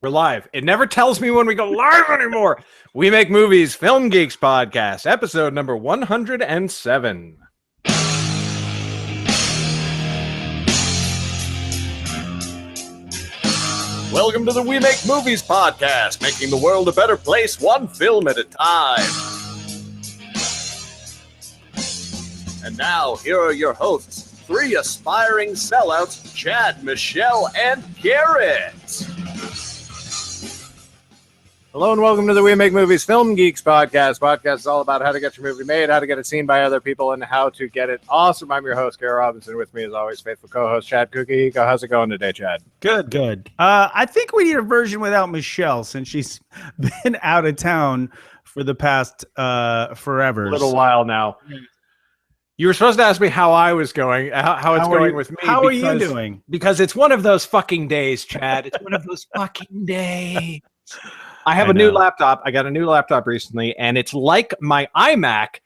We're live. It never tells me when we go live anymore. We Make Movies, Film Geeks podcast, episode number 107. Welcome to the We Make Movies podcast, making the world a better place, one film at a time. And now, here are your hosts, three aspiring sellouts, Chad, Michelle, and Garrett. Hello and welcome to the We Make Movies Film Geeks podcast. Podcast is all about how to get your movie made, how to get it seen by other people, and how to get it awesome. I'm your host, Garrett Robinson. With me, as always, faithful co-host Chad Cookie. How's it going today, Chad? Good. I think we need a version without Michelle since she's been out of town for the past forever. A little while now. You were supposed to ask me how I was going, how it's going with me. How are you doing? Because it's one of those fucking days, Chad. It's one of those fucking days. I have a new laptop. I got a new laptop recently, and it's like my iMac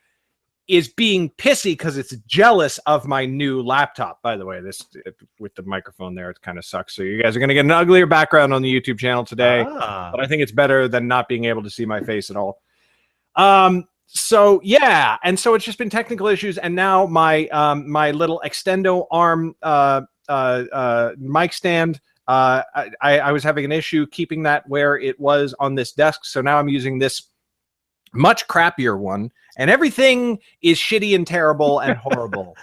is being pissy because it's jealous of my new laptop. By the way, with the microphone there, it kind of sucks. So you guys are going to get an uglier background on the YouTube channel today, but I think it's better than not being able to see my face at all. So yeah, and so it's just been technical issues, and now my my little extendo arm mic stand. I was having an issue keeping that where it was on this desk, so now I'm using this much crappier one, and everything is shitty and terrible and horrible.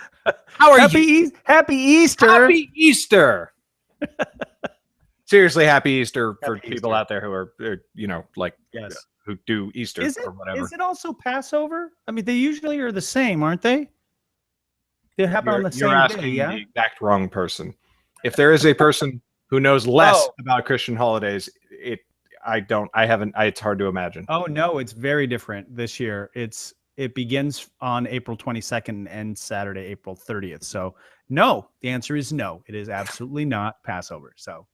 How are you? Happy Easter! Happy Easter! Seriously, happy Easter for people out there who are yes, who do Easter or whatever. Is it also Passover? I mean, they usually are the same, aren't they? They happen on the same day. You're asking the exact wrong person. If there is a person who knows less about Christian holidays, it's hard to imagine. Oh no, it's very different this year. It begins on April 22nd and ends Saturday, April 30th. So no, the answer is no. It is absolutely not Passover. So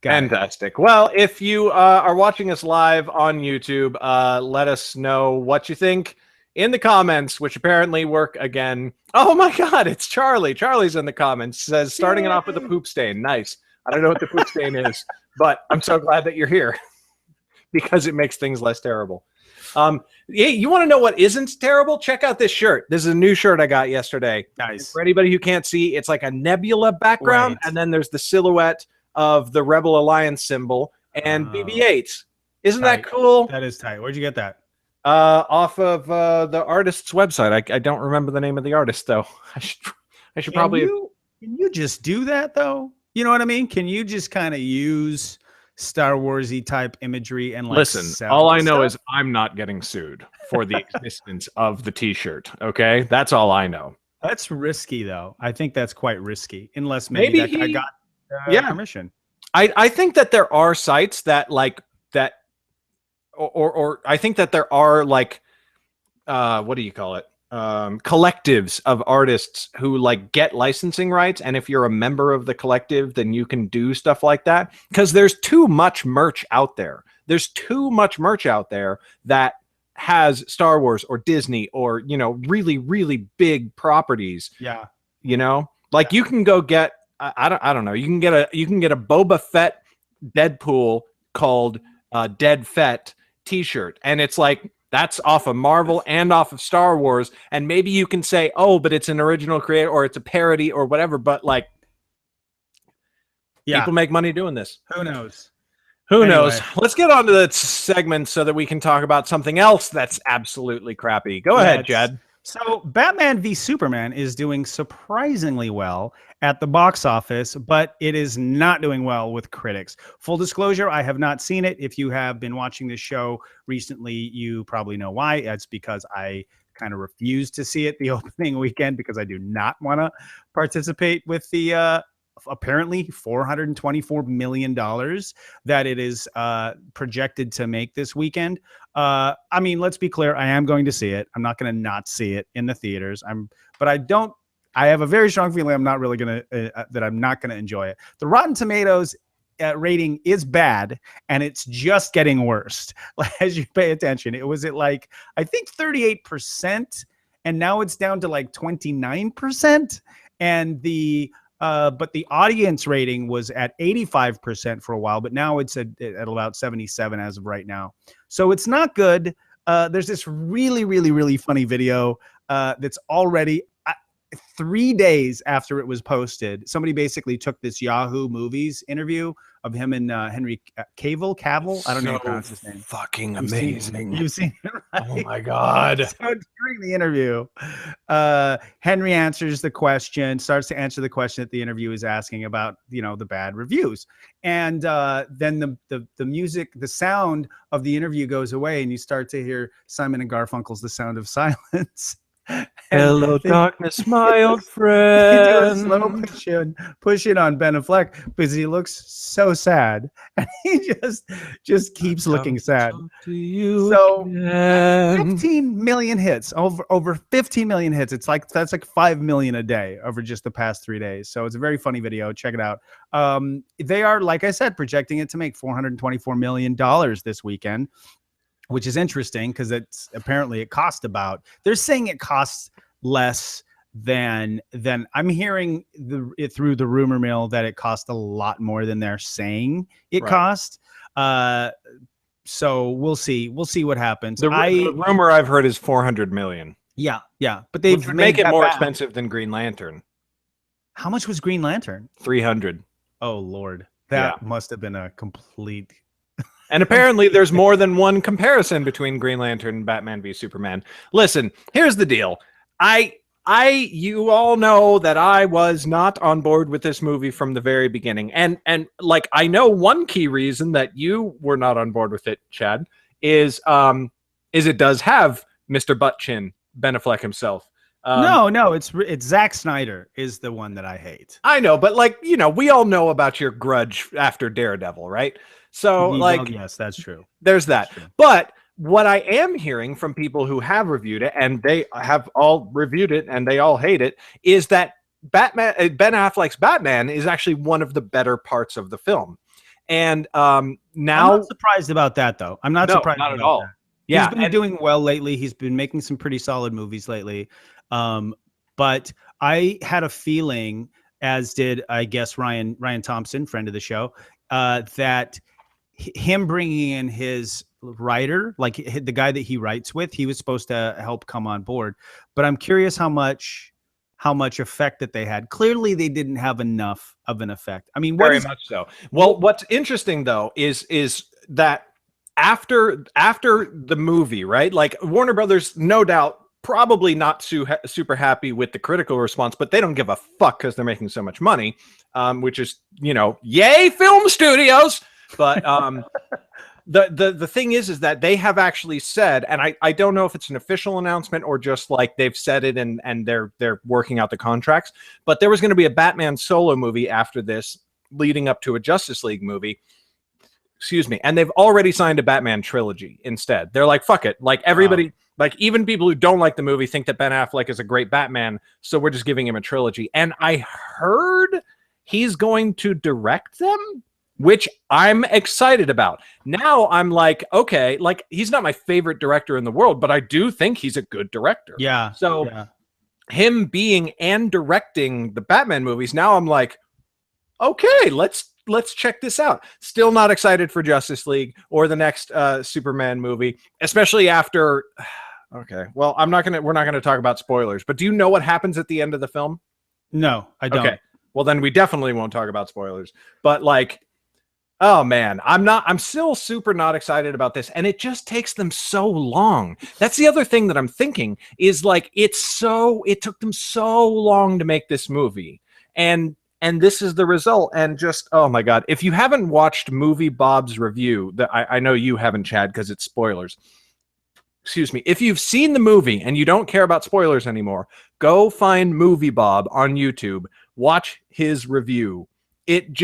fantastic. Well, if you are watching us live on YouTube, let us know what you think in the comments, which apparently work again. Oh my God, it's Charlie. Charlie's in the comments. Says, starting it off with a poop stain. Nice. I don't know what the poop stain is, but I'm so glad that you're here because it makes things less terrible. You want to know what isn't terrible? Check out this shirt. This is a new shirt I got yesterday. Nice. For anybody who can't see, it's like a nebula background, and then there's the silhouette of the Rebel Alliance symbol and BB-8. Isn't that cool? That is tight. Where'd you get that? Off of the artist's website. I don't remember the name of the artist though. I should probably. Can you just do that though? You know what I mean? Can you just kind of use Star Warsy type imagery and listen? All I know is I'm not getting sued for the existence of the T-shirt. Okay, that's all I know. That's risky though. I think that's quite risky, unless maybe that guy got permission. I think that there are sites that like that, or I think that there are like what do you call it? Collectives of artists who like get licensing rights, and if you're a member of the collective, then you can do stuff like that, because there's too much merch out there. There's too much merch out there that has Star Wars or Disney or really really big properties. Yeah, you can go get I don't know. You can get a Boba Fett Deadpool called Dead Fett T-shirt, and it's like, that's off of Marvel and off of Star Wars. And maybe you can say, oh, but it's an original creator or it's a parody or whatever. But like, people make money doing this. Who knows? Who knows? Let's get on to the segment so that we can talk about something else that's absolutely crappy. Go ahead, Jed. So Batman v Superman is doing surprisingly well at the box office, but it is not doing well with critics. Full disclosure, I have not seen it. If you have been watching this show recently, you probably know why. It's because I kind of refused to see it the opening weekend because I do not want to participate with the apparently $424 million that it is projected to make this weekend. I mean, let's be clear. I am going to see it. I'm not going to not see it in the theaters. I have a very strong feeling I'm not really going to, that I'm not going to enjoy it. The Rotten Tomatoes rating is bad, and it's just getting worse as you pay attention. It was at like, I think 38%, and now it's down to like 29%. And the but the audience rating was at 85% for a while, but now it's at about 77 as of right now. So it's not good. There's this really, really, really funny video that's already 3 days after it was posted. Somebody basically took this Yahoo Movies interview of him and Henry Cavill. I don't know how to pronounce his name. Fucking amazing. You've seen it, right? Oh my God. So during the interview, Henry starts to answer the question that the interview is asking about, the bad reviews. And then the music, the sound of the interview goes away, and you start to hear Simon and Garfunkel's The Sound of Silence. Hello, darkness, my old friend. They do a slow push in on Ben Affleck because he looks so sad, and he just keeps looking sad. So 15 million hits, over 15 million hits. That's like 5 million a day over just the past 3 days. So it's a very funny video. Check it out. They are, like I said, projecting it to make $424 million this weekend, which is interesting because it cost about, they're saying it costs less than I'm hearing through the rumor mill that it cost a lot more than they're saying it cost. So we'll see what happens. The rumor I've heard is 400 million. Yeah. But they've make it more expensive than Green Lantern. How much was Green Lantern? 300. Oh Lord. That must have been a complete. And apparently there's more than one comparison between Green Lantern and Batman v Superman. Listen, here's the deal. You all know that I was not on board with this movie from the very beginning. And like, I know one key reason that you were not on board with it, Chad, is it does have Mr. Butt Chin, Ben Affleck himself. No, it's Zack Snyder is the one that I hate. I know, but we all know about your grudge after Daredevil, right? So yes, that's true. There's that. True. But what I am hearing from people who have reviewed it, and they have all reviewed it and they all hate it, is that Ben Affleck's Batman is actually one of the better parts of the film. And now I'm not surprised about that, though. I'm not surprised not at all. That. Yeah, he's been doing well lately. He's been making some pretty solid movies lately. But I had a feeling, as did I guess Ryan Thompson, friend of the show, that him bringing in his writer, like the guy that he writes with, he was supposed to help come on board. But I'm curious how much effect that they had. Clearly, they didn't have enough of an effect. I mean, very much so. Well, what's interesting though is that after the movie, right? Like Warner Brothers, no doubt, probably not super happy with the critical response, but they don't give a fuck because they're making so much money, which is, yay, film studios. But the thing is that they have actually said, and I don't know if it's an official announcement or just like they've said it and they're working out the contracts, but there was going to be a Batman solo movie after this leading up to a Justice League movie. Excuse me. And they've already signed a Batman trilogy instead. They're like, fuck it. Like everybody, like even people who don't like the movie think that Ben Affleck is a great Batman. So we're just giving him a trilogy. And I heard he's going to direct them, which I'm excited about. Now I'm like, okay, like he's not my favorite director in the world, but I do think he's a good director. Yeah. So him being and directing the Batman movies, now I'm like, okay, let's check this out. Still not excited for Justice League or the next Superman movie, especially after. Okay, well, we're not gonna talk about spoilers, but do you know what happens at the end of the film? No, I don't. Okay, well then we definitely won't talk about spoilers. But like, oh man, I'm still super not excited about this, and it just takes them so long. That's the other thing that I'm thinking is like it took them so long to make this movie, and this is the result. And just, oh my God, if you haven't watched Movie Bob's review, that I know you haven't, Chad, because it's spoilers. Excuse me. If you've seen the movie and you don't care about spoilers anymore, go find Movie Bob on YouTube. Watch his review. It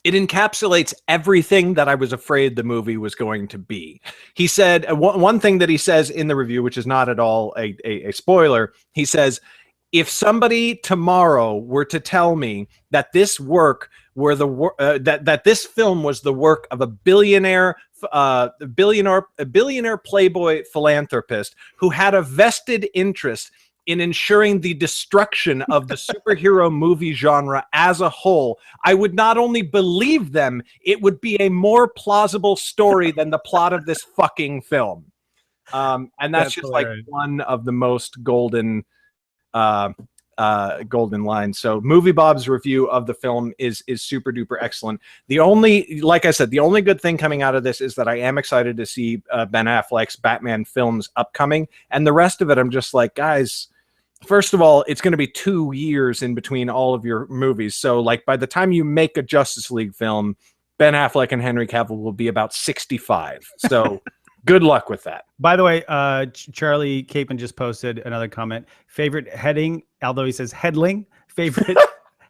encapsulates everything that I was afraid the movie was going to be. He said, one thing that he says in the review, which is not at all a spoiler, he says, if somebody tomorrow were to tell me that this work were that this film was the work of a billionaire playboy philanthropist who had a vested interest in ensuring the destruction of the superhero movie genre as a whole, I would not only believe them, it would be a more plausible story than the plot of this fucking film. And that's just hilarious. Like one of the most golden lines. So Movie Bob's review of the film is super duper excellent. The only, like I said, the only good thing coming out of this is that I am excited to see Ben Affleck's Batman films upcoming, and the rest of it I'm just like, guys, first of all, it's going to be 2 years in between all of your movies, so like by the time you make a Justice League film, Ben Affleck and Henry Cavill will be about 65, so good luck with that. By the way, Charlie Capon just posted another comment. Favorite heading, although he says headling, favorite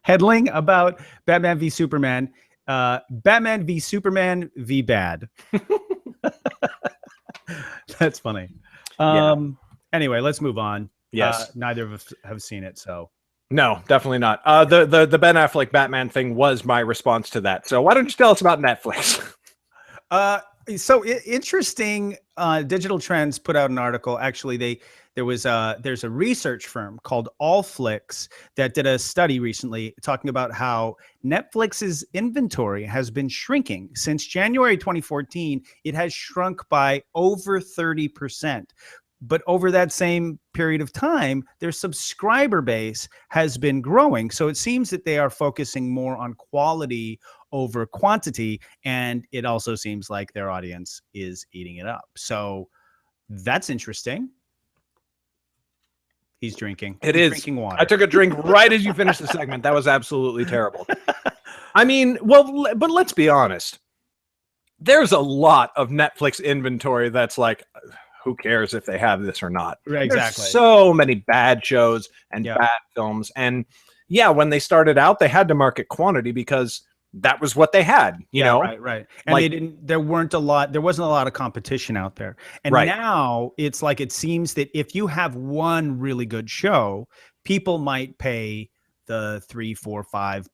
headling about Batman v Superman. Batman v Superman v bad. That's funny. Anyway, let's move on. Yes. Neither of us have seen it, so. No, definitely not. The Ben Affleck Batman thing was my response to that. So why don't you tell us about Netflix? So interesting. Digital Trends put out an article. Actually, there's a research firm called Allflix that did a study recently talking about how Netflix's inventory has been shrinking since January 2014. It has shrunk by over 30%. But over that same period of time, their subscriber base has been growing. So it seems that they are focusing more on quality over quantity. And it also seems like their audience is eating it up. So that's interesting. He's drinking. It is. Drinking water. I took a drink right as you finished the segment. That was absolutely terrible. I mean, well, but let's be honest. There's a lot of Netflix inventory that's like, who cares if they have this or not? Right, exactly. There's so many bad shows and bad films. And yeah, when they started out, they had to market quantity because that was what they had, you know? Right. And like, there wasn't a lot of competition out there. And now it's like, it seems that if you have one really good show, people might pay the $3, $4, $5.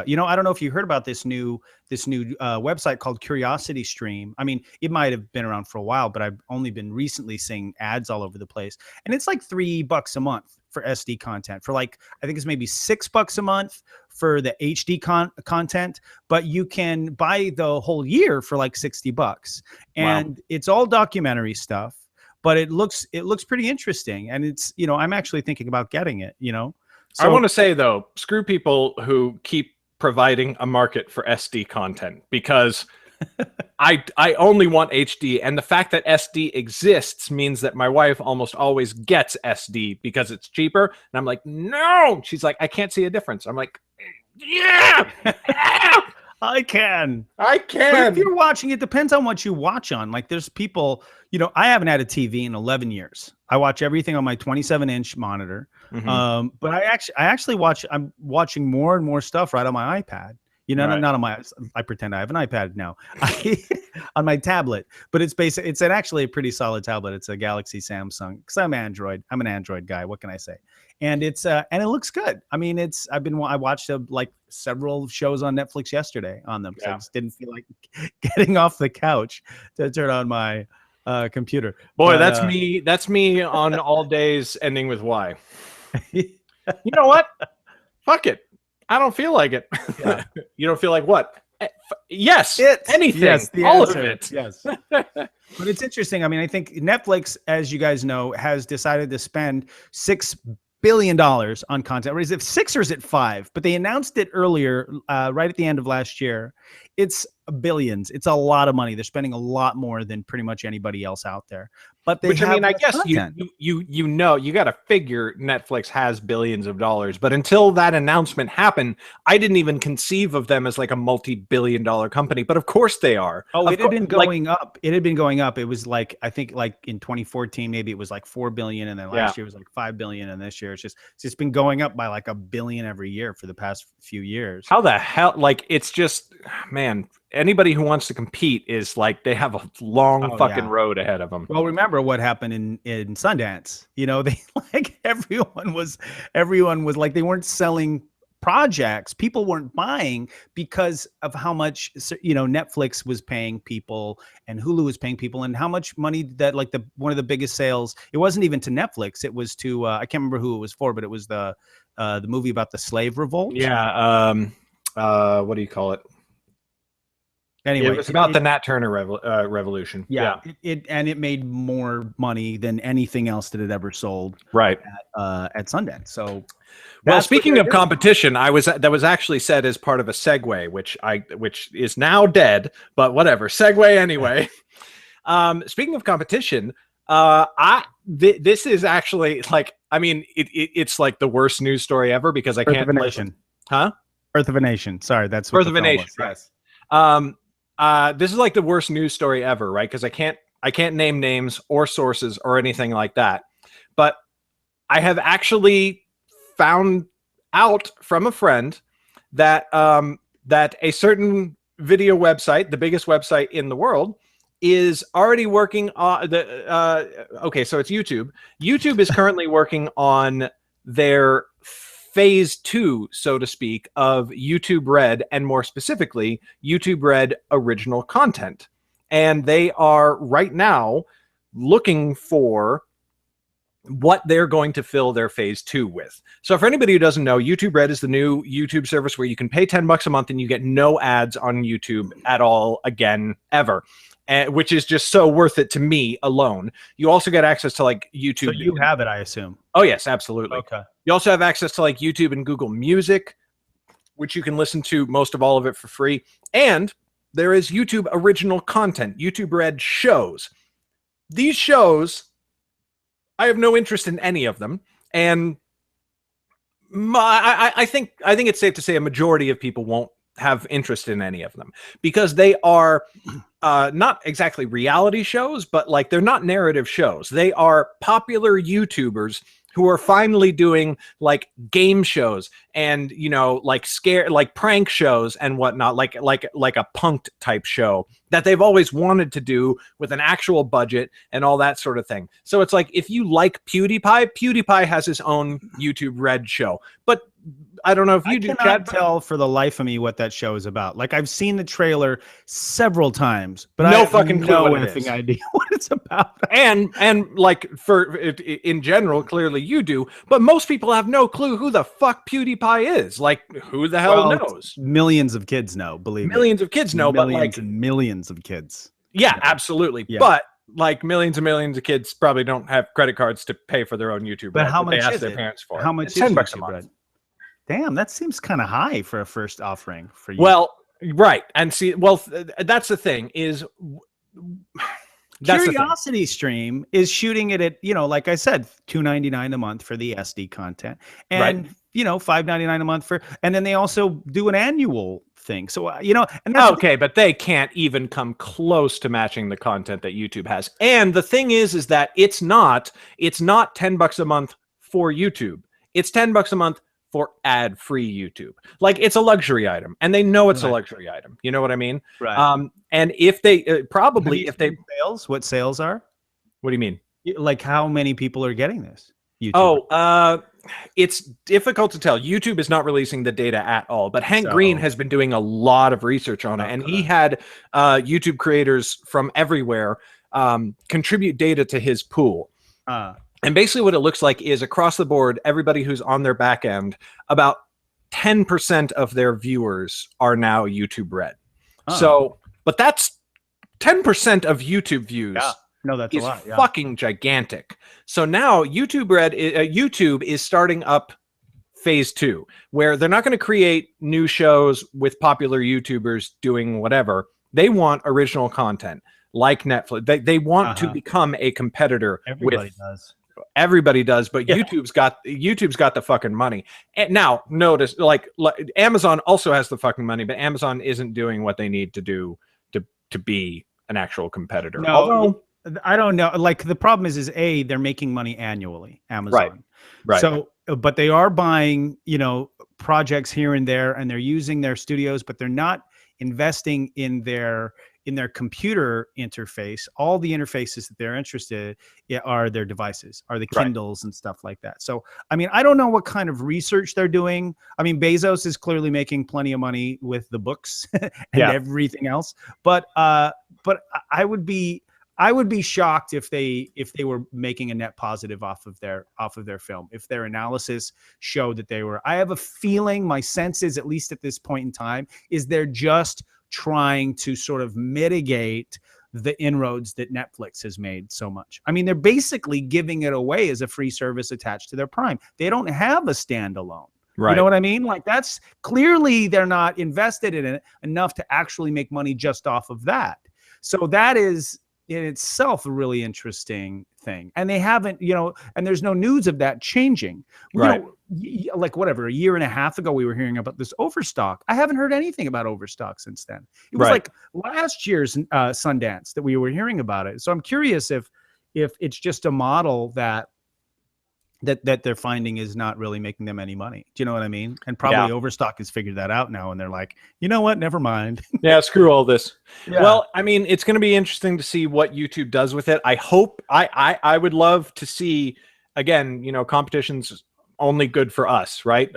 You know, I don't know if you heard about this new website called Curiosity Stream. I mean, it might have been around for a while, but I've only been recently seeing ads all over the place. And it's like $3 a month for SD content. For like, I think it's maybe $6 a month for the HD content, but you can buy the whole year for like $60. And it's all documentary stuff, but it looks pretty interesting. And it's, you know, I'm actually thinking about getting it, you know. So, I want to say, though, screw people who keep providing a market for SD content, because I only want HD. And the fact that SD exists means that my wife almost always gets SD because it's cheaper. And I'm like, no. She's like, I can't see a difference. I'm like, yeah. I can. But if you're watching, it depends on what you watch on. Like there's people, you know, I haven't had a TV in 11 years. I watch everything on my 27-inch monitor. Mm-hmm. But I'm watching more and more stuff right on my iPad. You know, not on my, I pretend I have an iPad now on my tablet, but it's actually a pretty solid tablet. It's a Galaxy Samsung, because I'm an Android guy. What can I say? And it's, and it looks good. I mean, I watched like several shows on Netflix yesterday on them. So I just didn't feel like getting off the couch to turn on my computer. Boy, but, that's me on all days ending with Y. You know what? Fuck it. I don't feel like it. Yeah. You don't feel like what? Yes. Anything. Yes, all of it. Yes. But it's interesting. I mean, I think Netflix, as you guys know, has decided to spend $6 billion on content. Or is it 6 or is it 5? But they announced it earlier, right at the end of last year. It's billions. It's a lot of money. They're spending a lot more than pretty much anybody else out there. But they have, I mean, I guess you know, you got to figure Netflix has billions of dollars. But until that announcement happened, I didn't even conceive of them as like a multi-billion-dollar company. But of course they are. Oh, it had been going up. It had been going up. It was like, I think like in 2014, maybe it was like 4 billion, and then last year it was like 5 billion, and this year it's just been going up by like 1 billion every year for the past few years. How the hell? Like, it's just, man. Anybody who wants to compete is like, they have a long fucking road ahead of them. Well, remember what happened in Sundance? You know, they like everyone was like, they weren't selling projects, people weren't buying because of how much, you know, Netflix was paying people and Hulu was paying people, and how much money that, like, one of the biggest sales, it wasn't even to Netflix, it was to I can't remember who it was for, but it was the movie about the slave revolt. Yeah. What do you call it? Anyway, it was about the Nat Turner revolution. Yeah, it made more money than anything else that it ever sold. Right. At Sundance. So, well, speaking of competition, that was actually said as part of a segue, which is now dead, but whatever. Segue anyway. Speaking of competition, this is actually, like, I mean, it's like the worst news story ever, because I Birth can't. of a Nation. Huh? Birth of a Nation. Sorry, that's what Birth of a Nation. Yes. This is like the worst news story ever, right? Because I can't name names or sources or anything like that. But I have actually found out from a friend that that a certain video website, the biggest website in the world, is already working on okay, so it's YouTube. YouTube is currently working on their phase 2, so to speak, of YouTube Red, and more specifically, YouTube Red original content. And they are right now looking for what they're going to fill their phase 2 with. So for anybody who doesn't know, YouTube Red is the new YouTube service where you can pay $10 a month and you get no ads on YouTube at all again, ever. Which is just so worth it to me alone. You also get access to, like, YouTube. So you have it, I assume. Oh yes, absolutely. Okay. You also have access to, like, YouTube and Google Music, which you can listen to most of all of it for free. And there is YouTube original content, YouTube Red shows. These shows, I have no interest in any of them, and I think it's safe to say a majority of people won't have interest in any of them, because they are not exactly reality shows, but, like, they're not narrative shows. They are popular YouTubers who are finally doing, like, game shows and, you know, like prank shows and whatnot, like a punked type show that they've always wanted to do with an actual budget and all that sort of thing. So it's like, if you like PewDiePie has his own YouTube Red show, but I don't know if you do. I cannot tell for the life of me what that show is about. Like, I've seen the trailer several times, but I have no effing idea what it's about. And like, in general, clearly you do, but most people have no clue who the fuck PewDiePie is. Like, who the hell knows? Millions of kids know, believe me. Millions of kids know, but, like, millions of kids. Yeah, absolutely. Yeah. But, like, millions and millions of kids probably don't have credit cards to pay for their own YouTube. But how much they ask is their it? parents for? How much it's is $10 a month. Red? Damn, that seems kind of high for a first offering for you. Well, right. And see, well, that's the thing is, Curiosity Stream is shooting it at, you know, like I said, $2.99 a month for the SD content, and you know, $5.99 a month for, and then they also do an annual thing. So you know, and that's okay, but they can't even come close to matching the content that YouTube has. And the thing is that it's not $10 a month for YouTube. It's $10 a month for ad-free YouTube. Like, it's a luxury item, and they know it's a luxury item. You know what I mean? Right. And if they sales, what sales are? What do you mean? Like, how many people are getting this? YouTube? Oh, it's difficult to tell. YouTube is not releasing the data at all, but Hank Green has been doing a lot of research on it, and he had YouTube creators from everywhere contribute data to his pool. And basically what it looks like is, across the board, everybody who's on their back end, about 10% of their viewers are now YouTube Red. So, but that's 10% of YouTube views. Yeah. No, that's a lot. Yeah. Fucking gigantic. So now YouTube Red, YouTube is starting up phase 2, where they're not going to create new shows with popular YouTubers doing whatever. They want original content like Netflix. They want to become a competitor. Everybody does, but YouTube's got the fucking money. And now notice, like Amazon also has the fucking money, but Amazon isn't doing what they need to do to be an actual competitor. No, although I don't know. Like, the problem is they're making money annually, Amazon. Right. So, but they are buying, you know, projects here and there, and they're using their studios, but they're not investing in their in their computer interface, all the interfaces that they're interested in are their devices, are the Kindles and stuff like that. So, I mean, I don't know what kind of research they're doing. I mean, Bezos is clearly making plenty of money with the books and everything else. But I would be shocked if they were making a net positive off of their film, if their analysis showed that they were. I have a feeling, my sense is, at least at this point in time, is they're just trying to sort of mitigate the inroads that Netflix has made so much. I mean, they're basically giving it away as a free service attached to their Prime. They don't have a standalone. Right. You know what I mean? Like, that's clearly they're not invested in it enough to actually make money just off of that. So that is in itself a really interesting thing. And they haven't, and there's no news of that changing. Right. Like whatever, a year and a half ago, we were hearing about this Overstock. I haven't heard anything about Overstock since then. It was like last year's Sundance that we were hearing about it. So I'm curious if it's just a model that they're finding is not really making them any money. Do you know what I mean? And probably Overstock has figured that out now, and they're like, you know what? Never mind. Yeah, screw all this. Yeah. Well, I mean, it's going to be interesting to see what YouTube does with it. I hope I would love to see, again, competition's only good for us, right?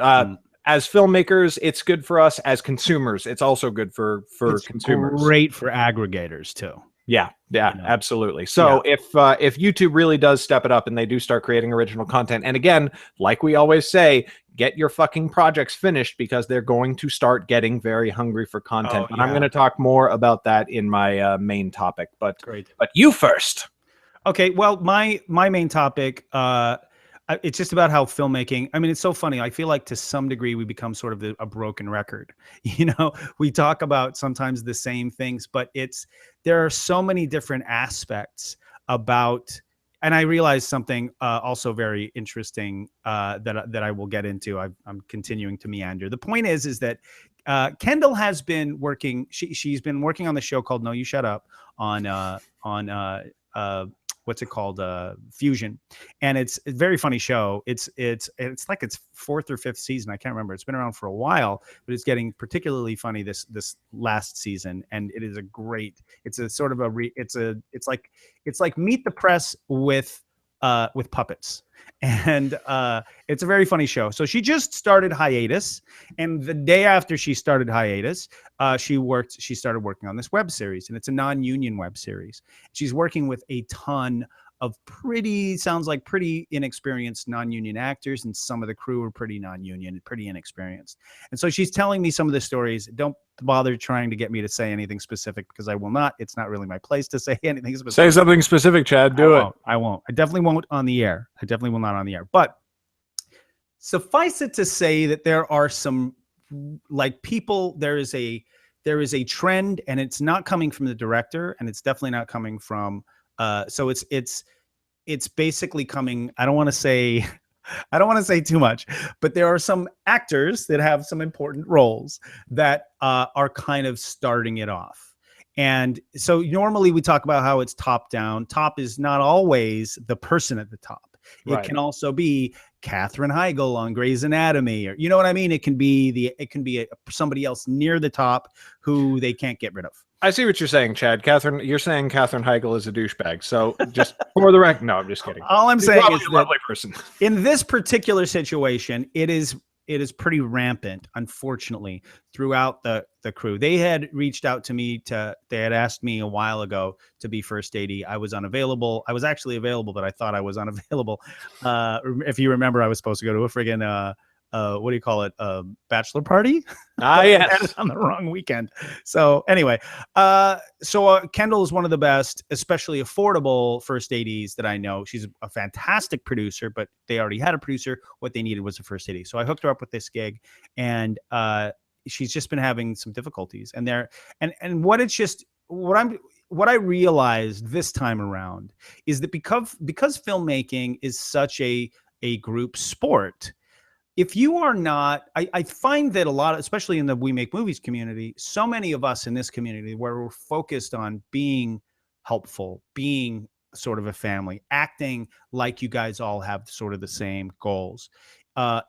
As filmmakers, it's good for us. As consumers, it's also good for consumers. Great for aggregators too. Yeah, absolutely. So if YouTube really does step it up and they do start creating original content, and again, like we always say, get your fucking projects finished, because they're going to start getting very hungry for content. And I'm going to talk more about that in my main topic. But you first. Okay. Well, my main topic, it's just about how filmmaking, I mean, it's so funny. I feel like to some degree we become sort of a broken record. We talk about sometimes the same things, but there are so many different aspects about, and I realized something also very interesting that I will get into. I'm continuing to meander. The point is that Kendall has been working. She's been working on the show called No You Shut Up on what's it called? Fusion. And it's a very funny show. It's like its fourth or fifth season. I can't remember. It's been around for a while, but it's getting particularly funny this last season. And it is it's a sort of it's like Meet the Press with puppets. And it's a very funny show. So she just started hiatus, and the day after she started hiatus, she started working on this web series, and it's a non-union web series. She's working with a ton of pretty inexperienced non-union actors, and some of the crew are pretty non-union, pretty inexperienced. And so she's telling me some of the stories. Don't bother trying to get me to say anything specific, because I will not. It's not really my place to say anything specific. Say something specific, Chad. Do it. I won't. I definitely won't on the air. I definitely will not on the air. But suffice it to say that there are some people. There is a trend, and it's not coming from the director, and it's definitely not coming from. So it's basically coming. I don't want to say too much, but there are some actors that have some important roles that are kind of starting it off. And so normally we talk about how it's top down. Top is not always the person at the top. It can also be Katherine Heigl on Grey's Anatomy, or you know what I mean? It can be somebody else near the top who they can't get rid of. I see what you're saying, Chad. You're saying Katherine Heigl is a douchebag. So just for the record, no, I'm just kidding. All I'm saying is a lovely person. In this particular situation, it is pretty rampant, unfortunately, throughout the crew. They had reached out to me they had asked me a while ago to be first AD. I was unavailable. I was actually available, but I thought I was unavailable. If you remember, I was supposed to go to a friggin' what do you call it? Bachelor party? Yes. On the wrong weekend. So anyway, Kendall is one of the best, especially affordable first ADs that I know. She's a fantastic producer, but they already had a producer. What they needed was a first AD. So I hooked her up with this gig, and she's just been having some difficulties. And what I realized this time around is that because filmmaking is such a group sport, if you are not, I find that a lot, especially in the We Make Movies community, so many of us in this community where we're focused on being helpful, being sort of a family, acting like you guys all have sort of the same goals,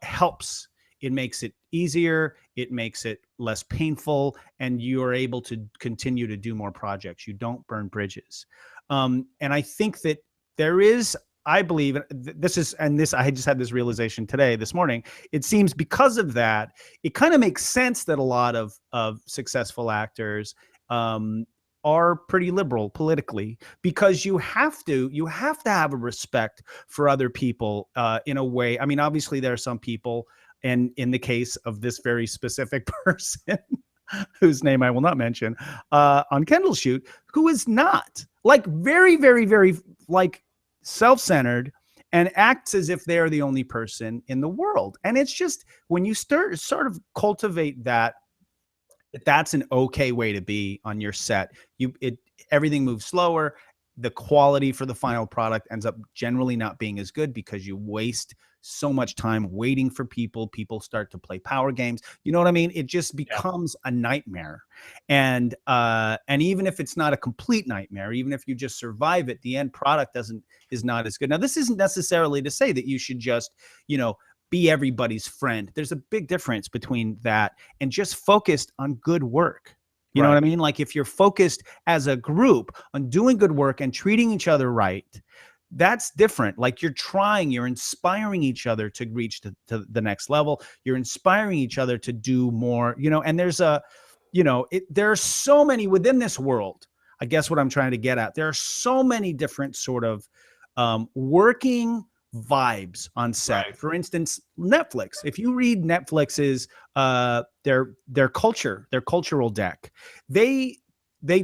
helps it makes it easier, it makes it less painful, and you are able to continue to do more projects. You don't burn bridges. And I think that there is, I believe this is, and this, I just had this realization this morning. It seems because of that, it kind of makes sense that a lot of successful actors are pretty liberal politically, because you have to have a respect for other people in a way. I mean, obviously there are some people, and in the case of this very specific person, whose name I will not mention, on Kendall's shoot, who is not, like, very, very, very, like, self-centered and acts as if they're the only person in the world. And it's just, when you start sort of cultivate that, that's an okay way to be on your set. Everything moves slower. The quality for the final product ends up generally not being as good, because you waste so much time waiting for people. People start to play power games. You know what I mean? It just becomes a nightmare. And even if it's not a complete nightmare, even if you just survive it, the end product is not as good. Now, this isn't necessarily to say that you should just, be everybody's friend. There's a big difference between that and just focused on good work. You know what I mean? Like, if you're focused as a group on doing good work and treating each other right, that's different. Like, you're inspiring each other to reach to the next level. You're inspiring each other to do more, and there are so many within this world. I guess what I'm trying to get at, there are so many different sort of working vibes on set. Right. For instance, Netflix. If you read Netflix's their cultural deck, they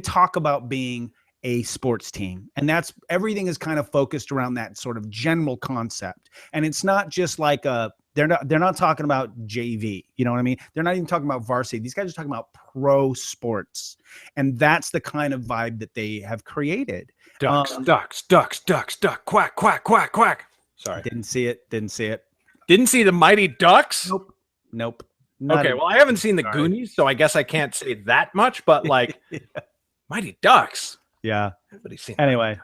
talk about being a sports team, and that's, everything is kind of focused around that sort of general concept. And it's not just like they're not talking about JV, you know what I mean? They're not even talking about varsity. These guys are talking about pro sports, and that's the kind of vibe that they have created. Ducks, quack, quack, quack, quack. Sorry. Didn't see it. Didn't see the Mighty Ducks? Nope. Okay, well, I haven't seen the Goonies, so I guess I can't say that much, but like, Mighty Ducks. Yeah. Everybody's seen anyway,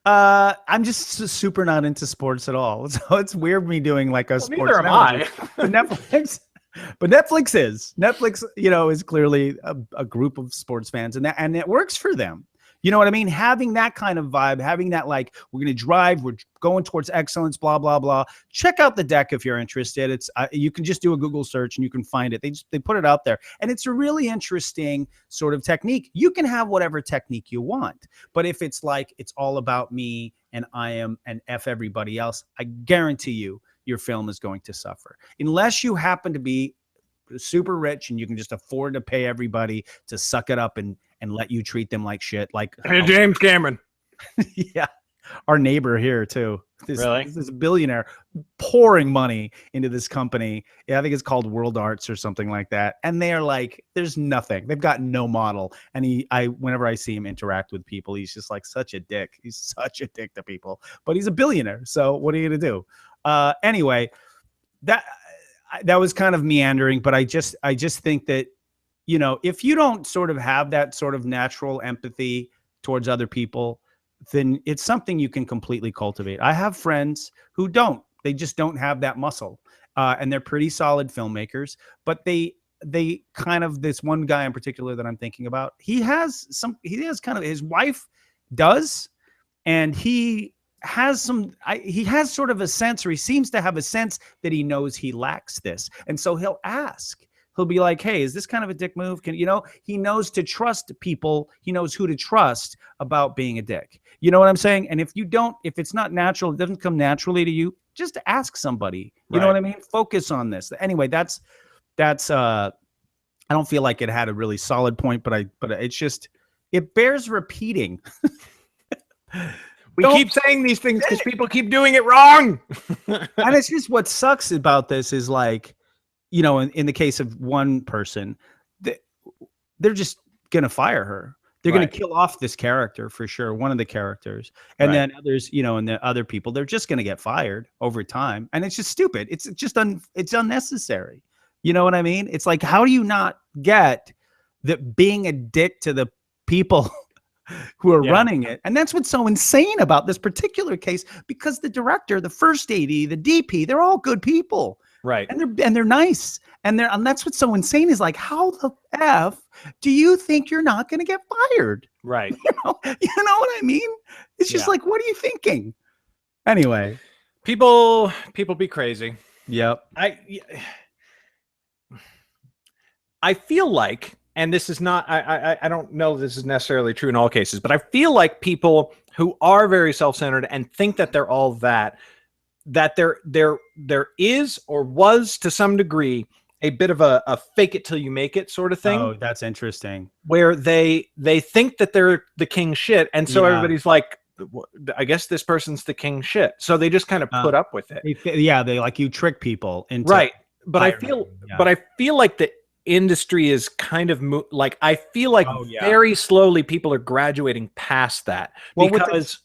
I'm just super not into sports at all. So it's weird me doing like a sports. Neither am I. But Netflix is clearly a group of sports fans, and it works for them. You know what I mean? Having that kind of vibe, having that, like, we're going to drive, we're going towards excellence, blah, blah, blah. Check out the deck if you're interested. It's you can just do a Google search and you can find it. They put it out there. And it's a really interesting sort of technique. You can have whatever technique you want. But if it's like, it's all about me and I am and F everybody else, I guarantee you, your film is going to suffer. Unless you happen to be super rich and you can just afford to pay everybody to suck it up and let you treat them like shit. Like, hey, James Cameron. Yeah. Our neighbor here too. This is a billionaire pouring money into this company. Yeah, I think it's called World Arts or something like that. And they are like, there's nothing. They've got no model. And whenever I see him interact with people, he's just like such a dick. He's such a dick to people. But he's a billionaire. So what are you gonna do? Anyway, that was kind of meandering, but I just think that, if you don't sort of have that sort of natural empathy towards other people, then it's something you can completely cultivate. I have friends who don't. They just don't have that muscle. And they're pretty solid filmmakers, but they kind of, this one guy in particular that I'm thinking about, he has kind of, his wife does, and he has sort of a sense, or he seems to have a sense that he knows he lacks this. And so he'll ask. He'll be like, hey, is this kind of a dick move? He knows to trust people. He knows who to trust about being a dick. You know what I'm saying? And if it's not natural, it doesn't come naturally to you, just ask somebody. You know what I mean? Focus on this. Anyway, that's I don't feel like it had a really solid point, but it's just, it bears repeating. We keep saying these things because people keep doing it wrong. And it's just, what sucks about this is, like, in the case of one person, they're just going to fire her. They're going to kill off this character for sure, one of the characters. And then others, and the other people, they're just going to get fired over time. And it's just stupid. It's just it's unnecessary. You know what I mean? It's like, how do you not get that being a dick to the people who are running it? And that's what's so insane about this particular case, because the director, the first AD, the DP, they're all good people. Right. And they're nice. And that's what's so insane is like, how the F do you think you're not going to get fired? Right. You know what I mean? It's just like, what are you thinking? Anyway, people be crazy. Yep. I feel like, and this is not, I don't know this is necessarily true in all cases, but I feel like people who are very self-centered and think that they're all that there is or was to some degree a bit of a fake it till you make it sort of thing. Oh, that's interesting. Where they think that they're the king shit, and so everybody's like, I guess this person's the king shit. So they just kind of put up with it. They like you trick people into right. But I feel like the industry is kind of like I feel like very slowly people are graduating past that because.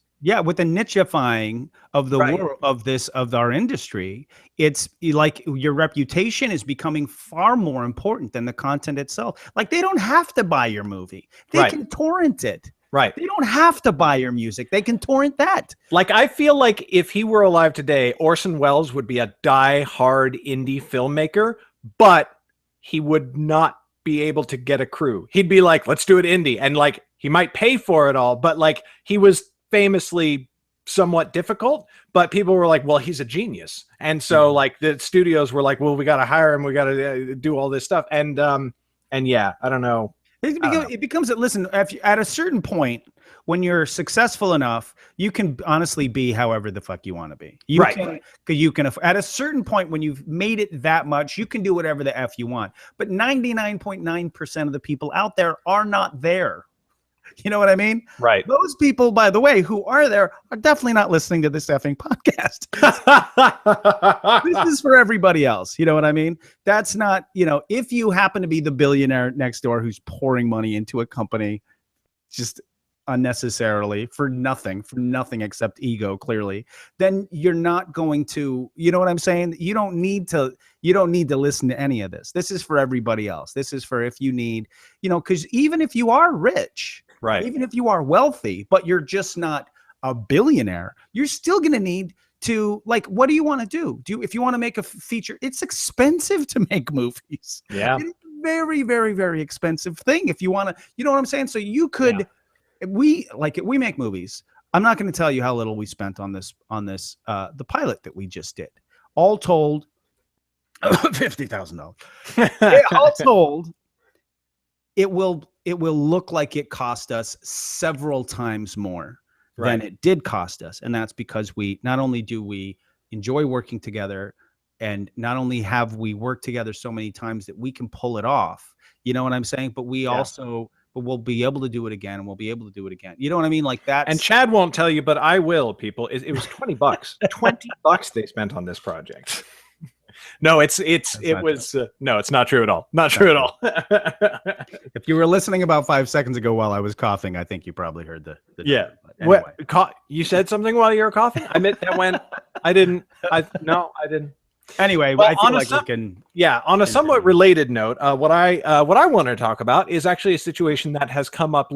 With the nicheifying of the world of our industry, it's like your reputation is becoming far more important than the content itself. Like they don't have to buy your movie. They can torrent it. Right. They don't have to buy your music. They can torrent that. Like I feel like if he were alive today, Orson Welles would be a die-hard indie filmmaker, but he would not be able to get a crew. He'd be like, let's do it indie. And like he might pay for it all, but like he was famously somewhat difficult, but people were like, well, he's a genius. And so like the studios were like, well, we got to hire him. We got to do all this stuff. And yeah, I don't know. It becomes listen, at a certain point when you're successful enough, you can honestly be however the fuck you want to be. You can at a certain point when you've made it that much, you can do whatever the F you want. But 99.9% of the people out there are not there. You know what I mean? Right. Those people, by the way, who are there are definitely not listening to this effing podcast. This is for everybody else. You know what I mean? That's not, if you happen to be the billionaire next door who's pouring money into a company just unnecessarily for nothing except ego, clearly, then you're not going to, you know what I'm saying? You don't need to listen to any of this. This is for everybody else. This is for if you need, because even if you are rich, right, even if you are wealthy, but you're just not a billionaire, you're still going to need to, like, what do you want to do? If you want to make a feature, it's expensive to make movies. Yeah. It's a very, very, very expensive thing. If you want to, you know what I'm saying? So you could, we make movies. I'm not going to tell you how little we spent on this, the pilot that we just did. All told, $50,000. All told, it will look like it cost us several times more than it did cost us. And that's because not only do we enjoy working together, and not only have we worked together so many times that we can pull it off, you know what I'm saying? But we also, we'll be able to do it again, and we'll be able to do it again. You know what I mean? Like that. And Chad won't tell you, but I will, people. It was $20. $20 they spent on this project. No, it was no, it's not true at all. Not true at all. If you were listening about 5 seconds ago while I was coughing, I think you probably heard the anyway. What, you said something while you were coughing? I meant that when I didn't. I didn't. Anyway, well, I feel like we can. Yeah, on a somewhat related note, what I want to talk about is actually a situation that has come up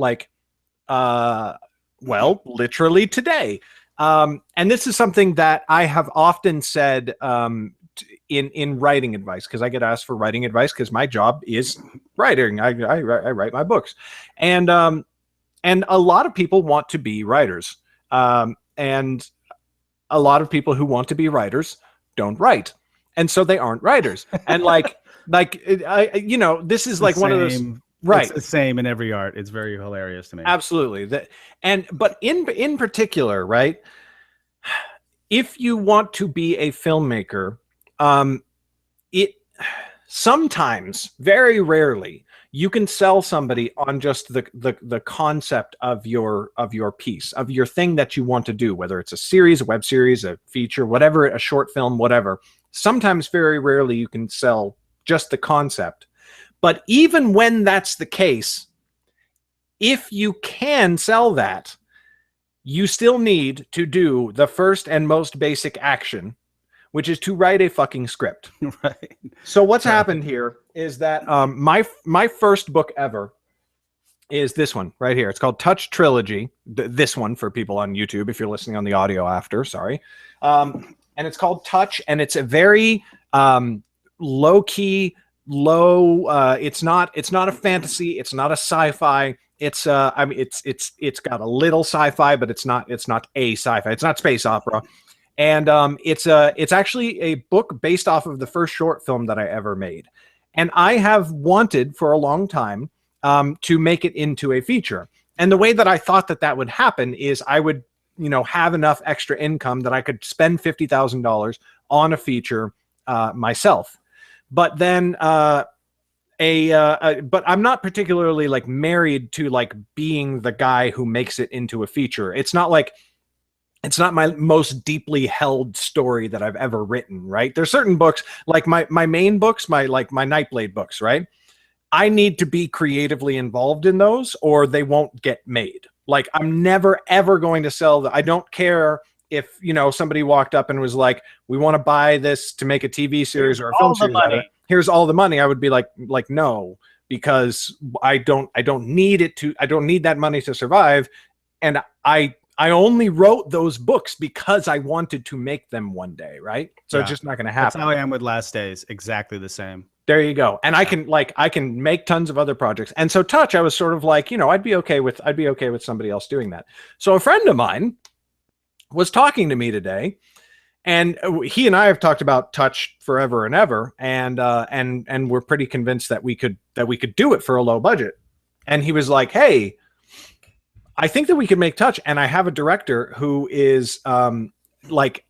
literally today. And this is something that I have often said in writing advice, because I get asked for writing advice because my job is writing. I write my books, and a lot of people want to be writers, and a lot of people who want to be writers don't write, and so they aren't writers. And this is like one of those. Right. It's the same in every art. It's very hilarious to me. Absolutely. But in particular, right? If you want to be a filmmaker, it sometimes, very rarely, you can sell somebody on just the concept of your piece, of your thing that you want to do, whether it's a series, a web series, a feature, whatever, a short film, whatever. Sometimes, very rarely, you can sell just the concept. But even when that's the case, if you can sell that, you still need to do the first and most basic action, which is to write a fucking script. Right. So what's happened here is that my first book ever is this one right here. It's called Touch Trilogy. This one for people on YouTube, if you're listening on the audio after, sorry. And it's called Touch, and it's a very low key, low. It's not a fantasy. It's not a sci-fi. It's I mean, it's got a little sci-fi, but it's not a sci-fi. It's not space opera. And it's actually a book based off of the first short film that I ever made. And I have wanted for a long time to make it into a feature. And the way that I thought that would happen is I would, have enough extra income that I could spend $50,000 on a feature myself. But then but I'm not particularly like married to like being the guy who makes it into a feature. It's not my most deeply held story that I've ever written, right? There's certain books, like my main books, my Nightblade books, right? I need to be creatively involved in those or they won't get made. Like I'm never, ever going to sell I don't care if, somebody walked up and was like, we want to buy this to make a TV series or a film series out of it. Here's all the money. I would be like, no, because I don't need it I don't need that money to survive. And I only wrote those books because I wanted to make them one day, right? So it's just not going to happen. That's how I am with Last Days. Exactly the same. There you go. And I can make tons of other projects. And so Touch, I was sort of like, I'd be okay with somebody else doing that. So a friend of mine was talking to me today, and he and I have talked about Touch forever and ever, and we're pretty convinced that we could do it for a low budget. And he was like, "Hey, I think that we could make Touch, and I have a director who is like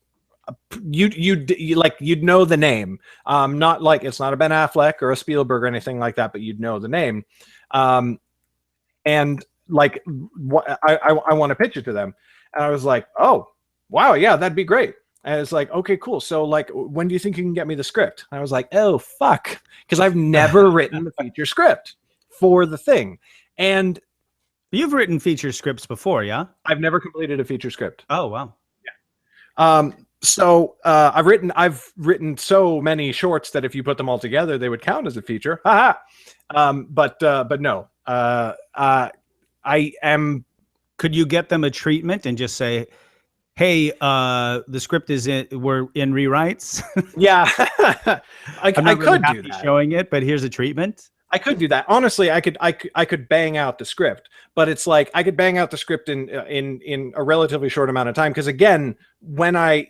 you'd know the name. Not like it's not a Ben Affleck or a Spielberg or anything like that, but you'd know the name. And like what I want to pitch it to them." And I was like, "Oh, wow, yeah, that'd be great." And it's like, "Okay, cool. So like, when do you think you can get me the script?" And I was like, "Oh, fuck." Because I've never written the feature script for the thing. And you've written feature scripts before, yeah? I've never completed a feature script. Oh, wow. Yeah. So I've written so many shorts that if you put them all together, they would count as a feature. But no. I am. Could you get them a treatment and just say, "Hey, the script we're in rewrites"? Yeah, I could do that. Showing it, but here's a treatment. I could do that. Honestly, I could bang out the script, but it's like I could bang out the script in a relatively short amount of time. Because again, when I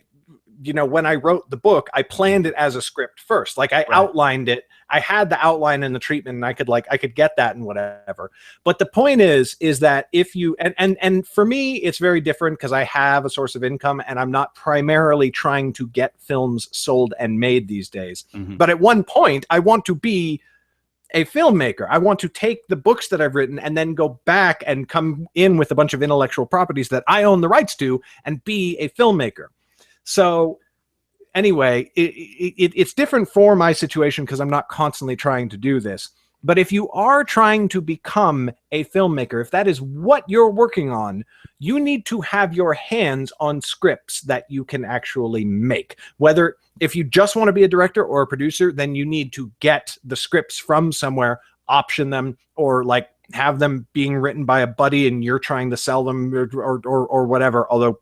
wrote the book, I planned it as a script first. Like I outlined it. I had the outline and the treatment, and I could get that and whatever. But the point is that if you and for me, it's very different because I have a source of income, and I'm not primarily trying to get films sold and made these days. Mm-hmm. But at one point, I want to be a filmmaker. I want to take the books that I've written and then go back and come in with a bunch of intellectual properties that I own the rights to and be a filmmaker. So anyway, it's different for my situation because I'm not constantly trying to do this. But if you are trying to become a filmmaker, if that is what you're working on, you need to have your hands on scripts that you can actually make. Whether if you just want to be a director or a producer, then you need to get the scripts from somewhere, option them, or like have them being written by a buddy and you're trying to sell them or whatever. Although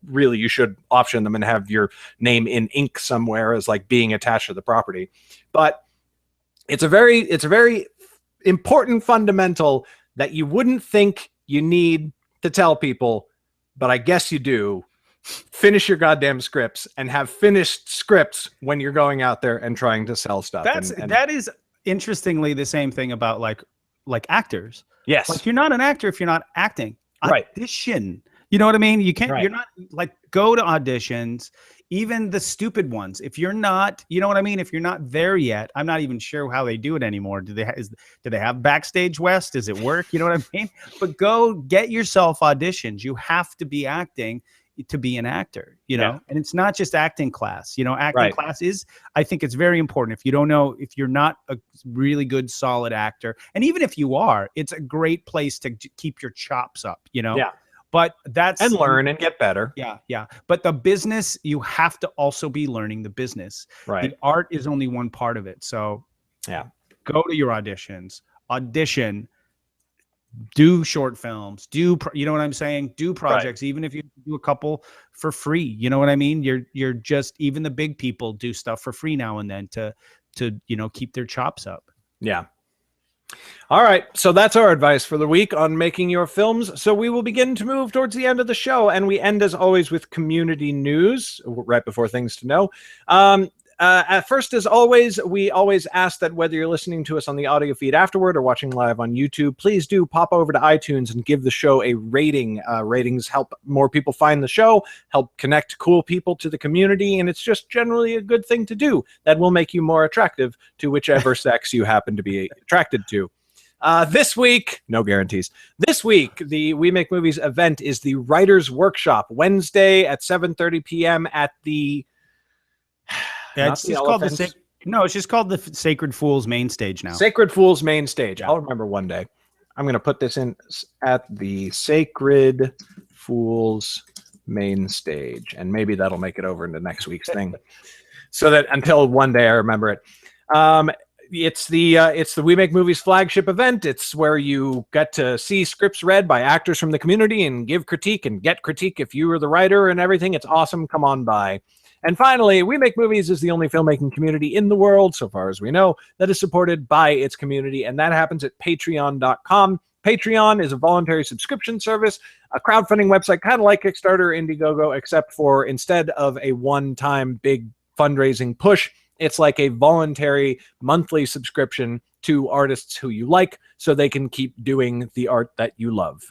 really you should option them and have your name in ink somewhere as like being attached to the property. But it's a very important fundamental that you wouldn't think you need to tell people, but I guess you do. Finish your goddamn scripts and have finished scripts when you're going out there and trying to sell stuff. That is interestingly the same thing about like actors. Yes. Like you're not an actor if you're not acting. Right. Audition. You know what I mean? You can't, right. You're not like go to auditions, even the stupid ones. If you're not, you know what I mean? If you're not there yet, I'm not even sure how they do it anymore. Do they have Backstage West? Does it work? You know what I mean? But go get yourself auditions. You have to be acting to be an actor, you know, and it's not just acting class, acting class is, I think it's very important. If you don't know, if you're not a really good, solid actor, and even if you are, it's a great place to keep your chops up, Yeah. But that's and learn and get better. Yeah. But the business, you have to also be learning the business. Right. The art is only one part of it. So yeah, go to your auditions, audition, do short films, you know what I'm saying? Do projects, even if you do a couple for free. You know what I mean? You're just, even the big people do stuff for free now and then to keep their chops up. Yeah. All right, so that's our advice for the week on making your films. So we will begin to move towards the end of the show, and we end as always with community news right before things to know. At first, as always, we always ask that whether you're listening to us on the audio feed afterward or watching live on YouTube, please do pop over to iTunes and give the show a rating. Ratings help more people find the show, help connect cool people to the community, and it's just generally a good thing to do that will make you more attractive to whichever sex you happen to be attracted to. This week, no guarantees. This week, the We Make Movies event is the Writers Workshop, Wednesday at 7:30 p.m. at the... Yeah, it's just called it's just called the Sacred Fools main stage now. Sacred Fools main stage. Yeah. I'll remember one day. I'm going to put this in at the Sacred Fools main stage, and maybe that'll make it over into next week's thing. So that until one day I remember it. It's the We Make Movies flagship event. It's where you get to see scripts read by actors from the community and give critique and get critique if you were the writer and everything. It's awesome. Come on by. And finally, We Make Movies is the only filmmaking community in the world, so far as we know, that is supported by its community, and that happens at patreon.com. Patreon is a voluntary subscription service, a crowdfunding website, kind of like Kickstarter, Indiegogo, except for instead of a one-time big fundraising push, it's like a voluntary monthly subscription to artists who you like so they can keep doing the art that you love.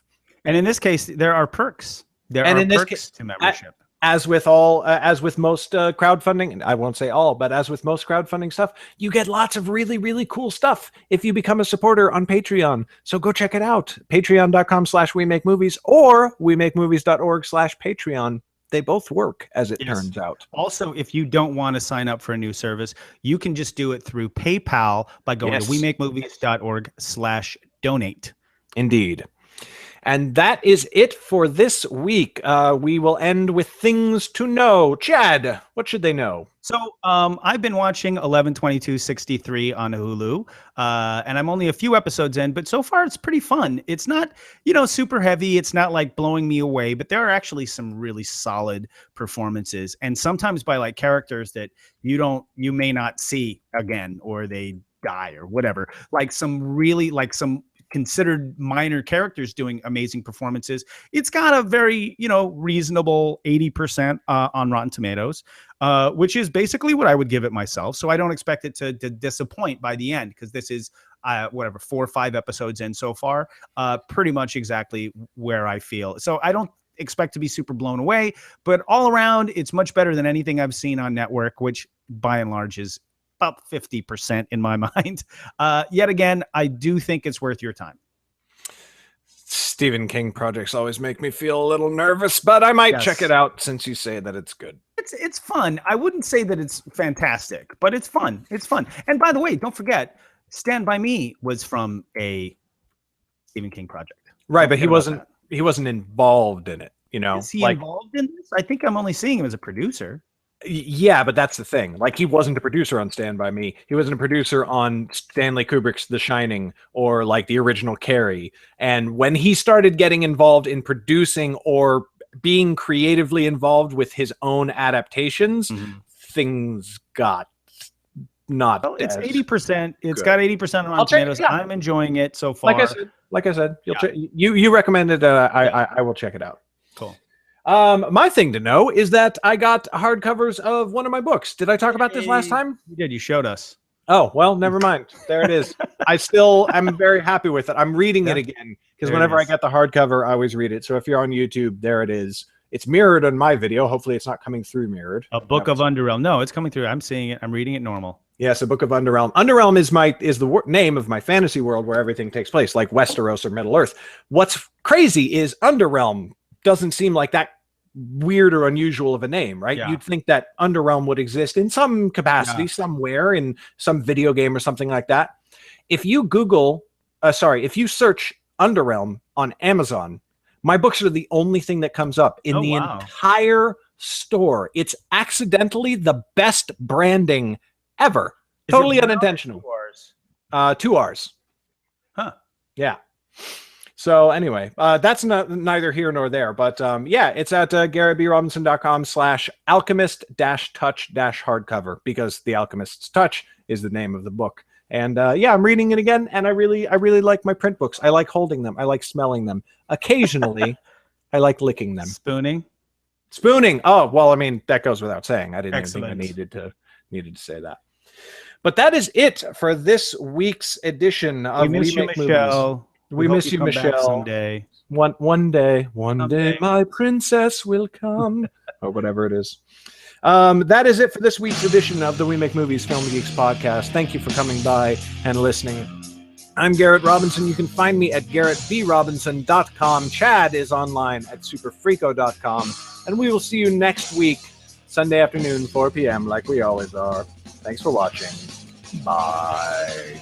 And in this case, there are perks. There are perks to membership. As with most crowdfunding, and I won't say all, but as with most crowdfunding stuff, you get lots of really, really cool stuff if you become a supporter on Patreon. So go check it out. Patreon.com/WeMakeMovies or WeMakeMovies.org/Patreon. They both work, as it turns out. Also, if you don't want to sign up for a new service, you can just do it through PayPal by going to WeMakeMovies.org/donate. Indeed. And that is it for this week. We will end with things to know. Chad, what should they know? So I've been watching 11/22/63 on Hulu, and I'm only a few episodes in, but so far it's pretty fun. It's not, super heavy. It's not like blowing me away, but there are actually some really solid performances, and sometimes by like characters that you may not see again, or they die or whatever. Like some considered minor characters doing amazing performances. It's got a very, reasonable 80% on Rotten Tomatoes, which is basically what I would give it myself. So I don't expect it to disappoint by the end, because this is 4 or 5 episodes in so far, pretty much exactly where I feel. So I don't expect to be super blown away, but all around, it's much better than anything I've seen on network, which by and large is about 50% in my mind. Yet again, I do think it's worth your time. Stephen King projects always make me feel a little nervous, but I might check it out since you say that it's good. It's fun. I wouldn't say that it's fantastic, but it's fun. It's fun. And by the way, don't forget, Stand By Me was from a Stephen King project. Right, but he wasn't involved in it, Is he involved in this? I think I'm only seeing him as a producer. Yeah, but that's the thing. Like, he wasn't a producer on Stand By Me. He wasn't a producer on Stanley Kubrick's The Shining or like the original Carrie. And when he started getting involved in producing or being creatively involved with his own adaptations, things got not. Well, it's 80%. It's got 80% on Tomatoes. Yeah. I'm enjoying it so far. Like I said, you recommended. I will check it out. Cool. My thing to know is that I got hardcovers of one of my books. Did I talk about this last time? You did. You showed us. Oh, well, never mind. There it is. I still am very happy with it. I'm reading it again because whenever I get the hardcover, I always read it. So if you're on YouTube, there it is. It's mirrored on my video. Hopefully it's not coming through mirrored. A Book of Underrealm. No, it's coming through. I'm seeing it. I'm reading it normal. Yes, a Book of Underrealm. Underrealm is the name of my fantasy world where everything takes place, like Westeros or Middle Earth. What's crazy is Underrealm doesn't seem like that weird or unusual of a name, right? You'd think that Underrealm would exist in some capacity somewhere in some video game or something like that. If you if you search Underrealm on Amazon, my books are the only thing that comes up in the entire store. It's accidentally the best branding ever. Totally unintentional. 2 R's. Huh. Yeah. So anyway, that's neither here nor there, but yeah, it's at garrettbrobinson.com/alchemist-touch-hardcover, because The Alchemist's Touch is the name of the book. And yeah, I'm reading it again, and I really like my print books. I like holding them. I like smelling them. Occasionally, I like licking them. Spooning. Oh, well, I mean, that goes without saying. I didn't even think I needed to say that. But that is it for this week's edition of We Make Movies. We miss you, Michelle. Someday. One day, my princess will come, or whatever it is. That is it for this week's edition of the We Make Movies Film Geeks podcast. Thank you for coming by and listening. I'm Garrett Robinson. You can find me at garrettbrobinson.com. Chad is online at superfreako.com. And we will see you next week, Sunday afternoon, 4 p.m., like we always are. Thanks for watching. Bye.